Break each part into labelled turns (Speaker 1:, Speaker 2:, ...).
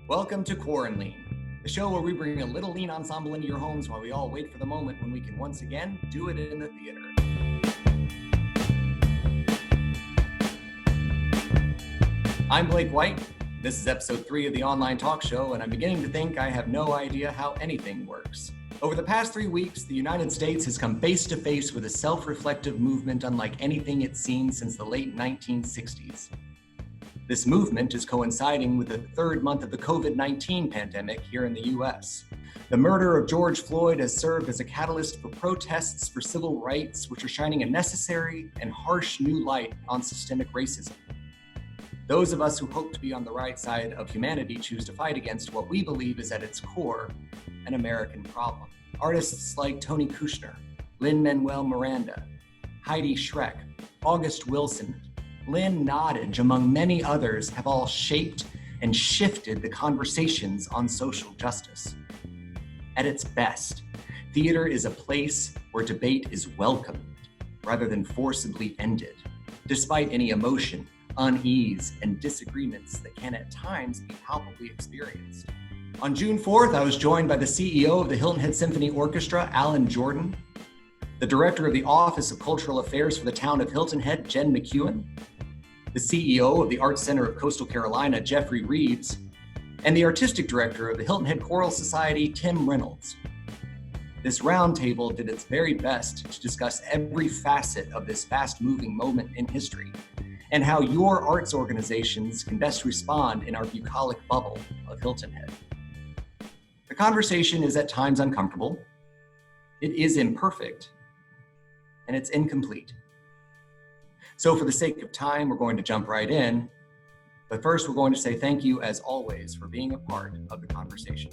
Speaker 1: Welcome to QUARANLEAN, the show where we bring a little lean ensemble into your homes while we all wait for the moment when we can once again do it in the theater. I'm Blake White. This is episode 3 of the online talk show, and I'm beginning to think I have no idea how anything works. Over the past 3 weeks, the United States has come face to face with a self-reflective movement unlike anything it's seen since the late 1960s. This movement is coinciding with the third month of the COVID-19 pandemic here in the US. The murder of George Floyd has served as a catalyst for protests for civil rights, which are shining a necessary and harsh new light on systemic racism. Those of us who hope to be on the right side of humanity choose to fight against what we believe is at its core an American problem. Artists like Tony Kushner, Lin-Manuel Miranda, Heidi Schreck, August Wilson, Lynn Nottage, among many others, have all shaped and shifted the conversations on social justice. At its best, theater is a place where debate is welcomed rather than forcibly ended, despite any emotion, unease, and disagreements that can at times be palpably experienced. On June 4th, I was joined by the CEO of the Hilton Head Symphony Orchestra, Alan Jordan, the Director of the Office of Cultural Affairs for the town of Hilton Head, Jenn McEwen, the CEO of the Arts Center of Coastal Carolina, Jeffrey Reeves, and the Artistic Director of the Hilton Head Choral Society, Tim Reynolds. This roundtable did its very best to discuss every facet of this fast-moving moment in history and how your arts organizations can best respond in our bucolic bubble of Hilton Head. The conversation is at times uncomfortable, it is imperfect, and it's incomplete. So for the sake of time, we're going to jump right in. But first, we're going to say thank you, as always, for being a part of the conversation.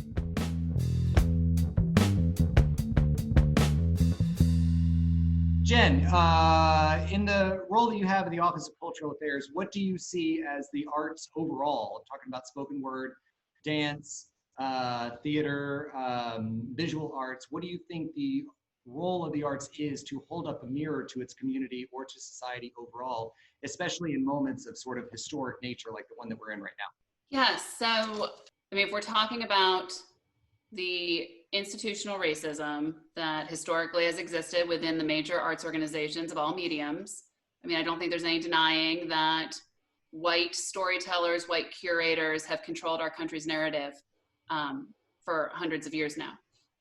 Speaker 1: Jenn, in the role that you have in the Office of Cultural Affairs, what do you see as the arts overall? I'm talking about spoken word, dance, theater, visual arts. What do you think the role of the arts is to hold up a mirror to its community or to society overall, especially in moments of sort of historic nature like the one that we're in right now?
Speaker 2: Yes, so, if we're talking about the institutional racism that historically has existed within the major arts organizations of all mediums, I don't think there's any denying that white storytellers, white curators have controlled our country's narrative for hundreds of years now.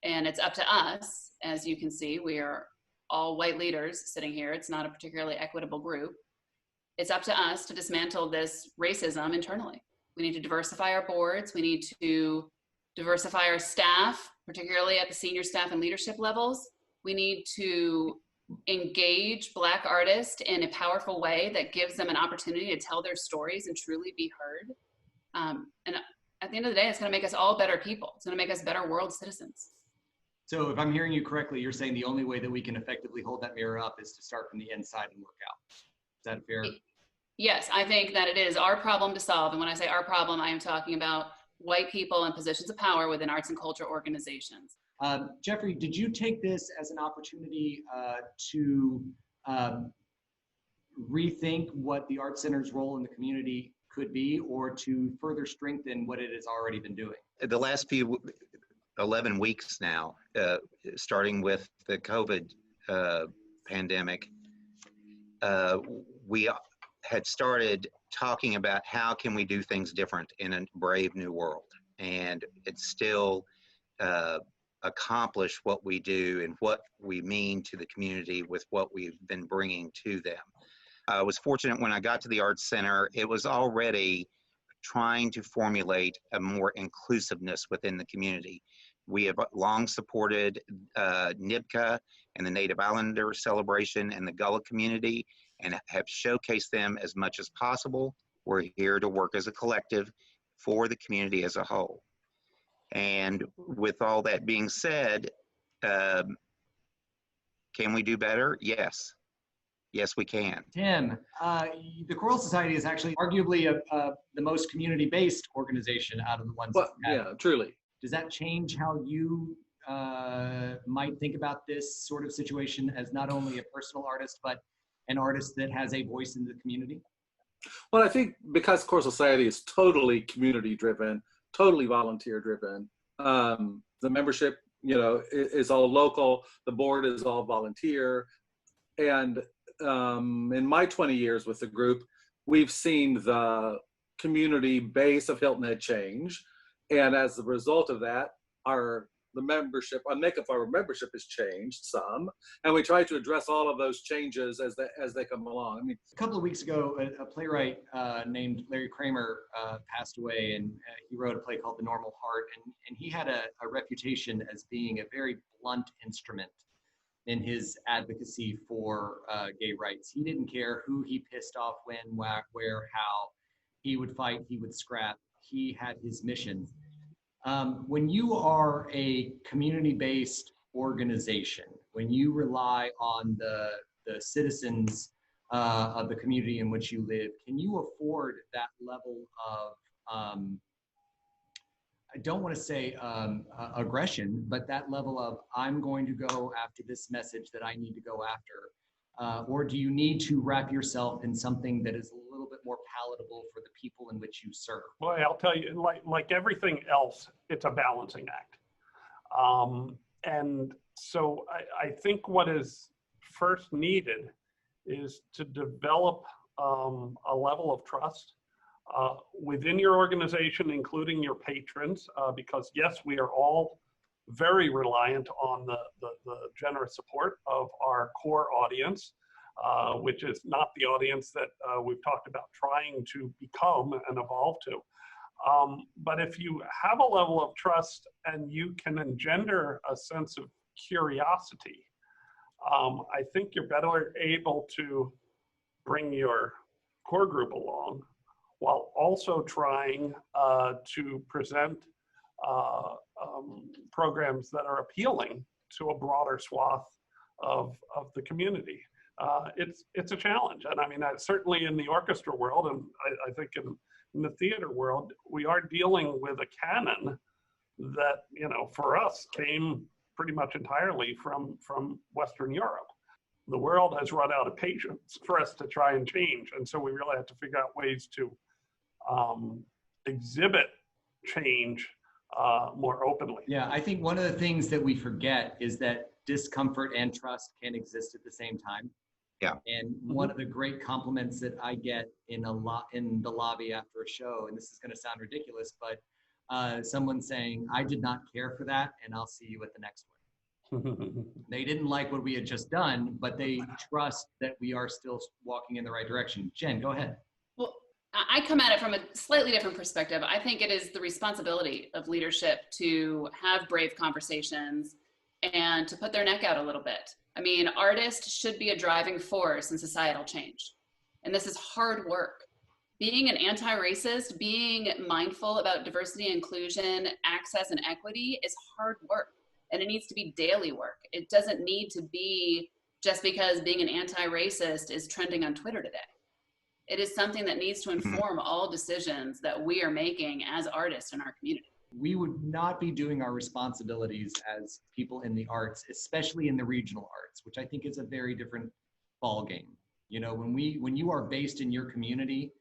Speaker 2: And it's up to us, as you can see, we are all white leaders sitting here. It's not a particularly equitable group. It's up to us to dismantle this racism internally. We need to diversify our boards. We need to diversify our staff, particularly at the senior staff and leadership levels. We need to engage Black artists in a powerful way that gives them an opportunity to tell their stories and truly be heard. And at the end of the day, it's going to make us all better people. It's going to make us better world citizens.
Speaker 1: So if I'm hearing you correctly, you're saying the only way that we can effectively hold that mirror up is to start from the inside and work out. Is that fair?
Speaker 2: Yes, I think that it is our problem to solve. And when I say our problem, I am talking about white people in positions of power within arts and culture organizations.
Speaker 1: Jeffrey, did you take this as an opportunity to rethink what the Arts Center's role in the community could be, or to further strengthen what it has already been doing?
Speaker 3: The last 11 weeks now, starting with the COVID pandemic, we had started talking about how can we do things different in a brave new world, and it's still accomplish what we do and what we mean to the community with what we've been bringing to them. I was fortunate when I got to the Arts Center, it was already trying to formulate a more inclusiveness within the community. We have long supported NIBCA and the Native Islander celebration and the Gullah community and have showcased them as much as possible. We're here to work as a collective for the community as a whole. And with all that being said, can we do better? Yes. Yes, we can.
Speaker 1: Tim, the Choral Society is actually arguably the most community-based organization out of the ones that we have.
Speaker 4: Yeah, truly.
Speaker 1: Does that change how you might think about this sort of situation as not only a personal artist, but an artist that has a voice in the community?
Speaker 4: Well, I think because Choral Society is totally community driven, totally volunteer driven. The membership, is all local. The board is all volunteer. And in my 20 years with the group, we've seen the community base of Hilton Head change. And as a result of that, our makeup of our membership has changed some. And we try to address all of those changes as they come along. I mean,
Speaker 1: a couple of weeks ago, a playwright named Larry Kramer passed away, and he wrote a play called The Normal Heart. And he had a reputation as being a very blunt instrument in his advocacy for gay rights. He didn't care who he pissed off, when, where, how. He would fight, he would scrap. He had his mission. When you are a community-based organization, when you rely on the citizens of the community in which you live, can you afford that level of, I don't want to say aggression, but that level of, I'm going to go after this message that I need to go after? Or do you need to wrap yourself in something that is a little bit more palatable for the people in which you serve?
Speaker 5: Well, I'll tell you, like everything else, it's a balancing act. And so I think what is first needed is to develop a level of trust within your organization, including your patrons, because yes, we are all very reliant on the generous support of our core audience, which is not the audience that we've talked about trying to become and evolve to. But if you have a level of trust and you can engender a sense of curiosity, I think you're better able to bring your core group along while also trying to present programs that are appealing to a broader swath of the community. It's a challenge. And I mean, certainly in the orchestra world, and I think in the theater world, we are dealing with a canon that, for us came pretty much entirely from Western Europe. The world has run out of patience for us to try and change. And so we really have to figure out ways to exhibit change more openly.
Speaker 1: Yeah, I think one of the things that we forget is that discomfort and trust can exist at the same time.
Speaker 3: Yeah.
Speaker 1: And one of the great compliments that I get in the lobby after a show, and this is going to sound ridiculous, but someone saying, I did not care for that, and I'll see you at the next one. They didn't like what we had just done, but they trust that we are still walking in the right direction. Jen, go ahead.
Speaker 2: Well, I come at it from a slightly different perspective. I think it is the responsibility of leadership to have brave conversations and to put their neck out a little bit. I mean, artists should be a driving force in societal change. And this is hard work. Being an anti-racist, being mindful about diversity, inclusion, access, and equity is hard work. And it needs to be daily work. It doesn't need to be just because being an anti-racist is trending on Twitter today. It is something that needs to inform all decisions that we are making as artists in our community.
Speaker 1: We would not be doing our responsibilities as people in the arts, especially in the regional arts, which I think is a very different ball game. When you are based in your community,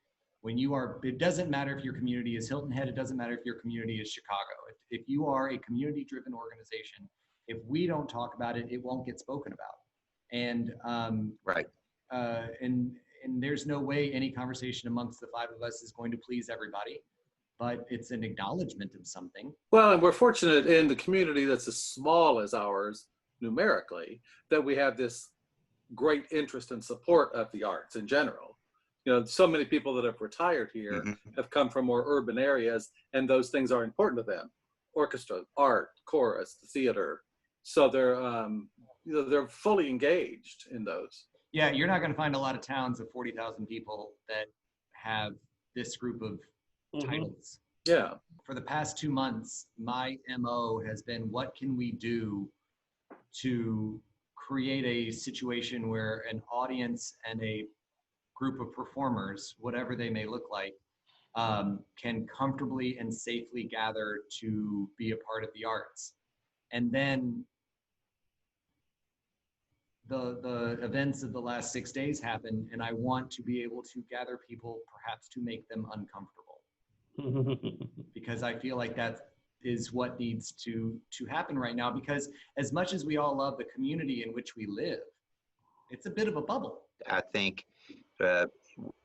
Speaker 1: it doesn't matter if your community is Hilton Head, it doesn't matter if your community is Chicago. If you are a community-driven organization, if we don't talk about it, it won't get spoken about. And
Speaker 3: Right.
Speaker 1: And there's no way any conversation amongst the five of us is going to please everybody, but it's an acknowledgement of something.
Speaker 4: Well, and we're fortunate in the community that's as small as ours numerically, that we have this great interest and support of the arts in general. So many people that have retired here have come from more urban areas, and those things are important to them. Orchestra, art, chorus, the theater. So they're fully engaged in those.
Speaker 1: Yeah, you're not going to find a lot of towns of 40,000 people that have this group of titles.
Speaker 4: Yeah.
Speaker 1: For the past 2 months, my MO has been, what can we do to create a situation where an audience and a group of performers, whatever they may look like, can comfortably and safely gather to be a part of the arts. And then the events of the last 6 days happen, and I want to be able to gather people, perhaps to make them uncomfortable. because I feel like that is what needs to happen right now, because as much as we all love the community in which we live, it's a bit of a bubble.
Speaker 3: I think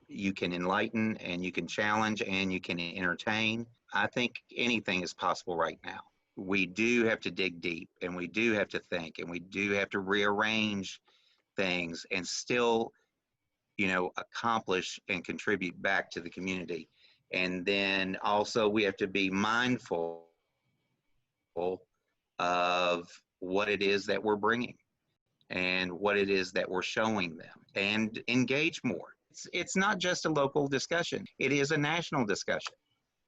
Speaker 3: you can enlighten and you can challenge and you can entertain. I think anything is possible right now. We do have to dig deep, and we do have to think, and we do have to rearrange things and still, accomplish and contribute back to the community. And then also we have to be mindful of what it is that we're bringing and what it is that we're showing them, and engage more. It's not just a local discussion. It is a national discussion.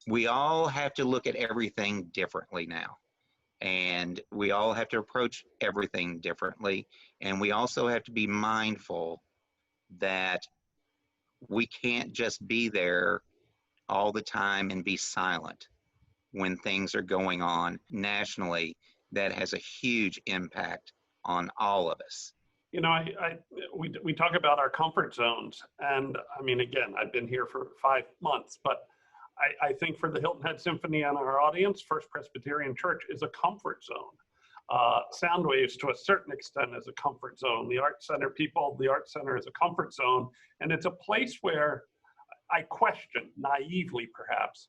Speaker 3: We all have to look at everything differently now, and we all have to approach everything differently. And we also have to be mindful that we can't just be there all the time and be silent when things are going on nationally that has a huge impact on all of us.
Speaker 5: We talk about our comfort zones, and I mean, again, I've been here for 5 months, but I think for the Hilton Head Symphony and our audience, First Presbyterian Church is a comfort zone. Sound Waves, to a certain extent, is a comfort zone. The Art Center people, the Art Center is a comfort zone, and it's a place where I question, naively perhaps,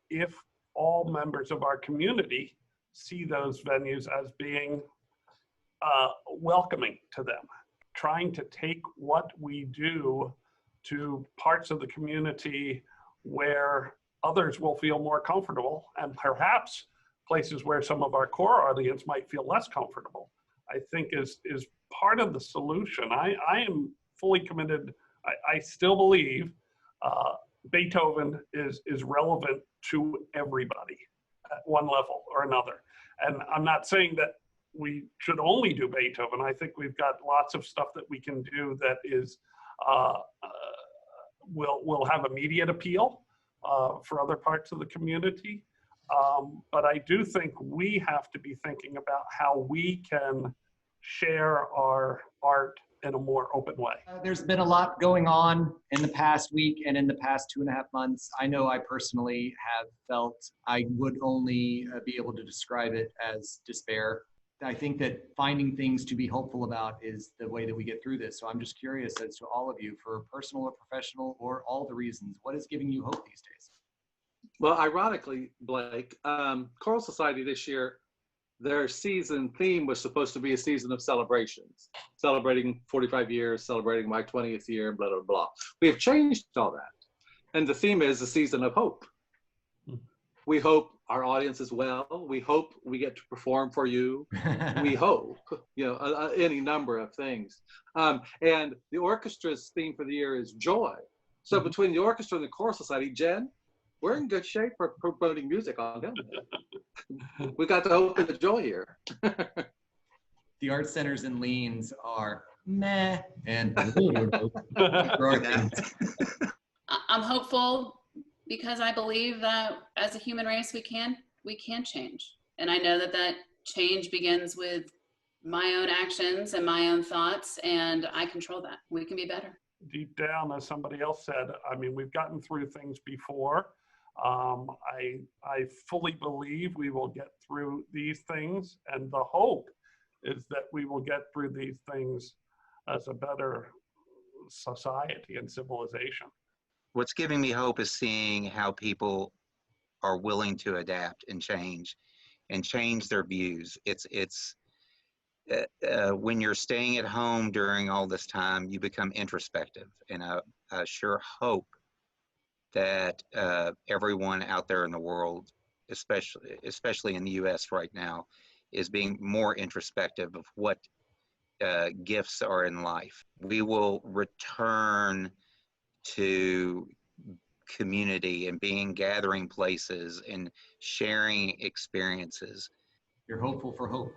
Speaker 5: if all members of our community see those venues as being welcoming to them, trying to take what we do to parts of the community where others will feel more comfortable, and perhaps places where some of our core audience might feel less comfortable, I think is part of the solution. I am fully committed. I still believe Beethoven is relevant to everybody at one level or another. And I'm not saying that we should only do Beethoven. I think we've got lots of stuff that we can do that is will have immediate appeal for other parts of the community. But I do think we have to be thinking about how we can share our art in a more open way.
Speaker 1: There's been a lot going on in the past week and in the past 2.5 months. I know I personally have felt I would only be able to describe it as despair. I think that finding things to be hopeful about is the way that we get through this. So I'm just curious as to all of you, for personal or professional or all the reasons, what is giving you hope these days?
Speaker 4: Well, ironically, Blake, Choral Society this year, their season theme was supposed to be a season of celebrations, celebrating 45 years, celebrating my 20th year, blah, blah, blah. We have changed all that. And the theme is a season of hope. We hope our audience is well. We hope we get to perform for you. We hope, any number of things. And the orchestra's theme for the year is joy. So between the orchestra and the Choral Society, Jenn, we're in good shape for promoting music on them. We got the hope and the joy here.
Speaker 1: The art centers and leans are meh and
Speaker 2: I'm hopeful because I believe that as a human race, we can change. And I know that change begins with my own actions and my own thoughts, and I control that. We can be better.
Speaker 5: Deep down, as somebody else said, I mean, we've gotten through things before. I fully believe we will get through these things, and the hope is that we will get through these things as a better society and civilization.
Speaker 3: What's giving me hope is seeing how people are willing to adapt and change their views. It's when you're staying at home during all this time, you become introspective, and I sure hope that everyone out there in the world, especially in the U.S. right now, is being more introspective of what gifts are in life. We will return to community and being gathering places and sharing experiences.
Speaker 1: You're hopeful for hope.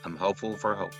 Speaker 3: I'm hopeful for hope.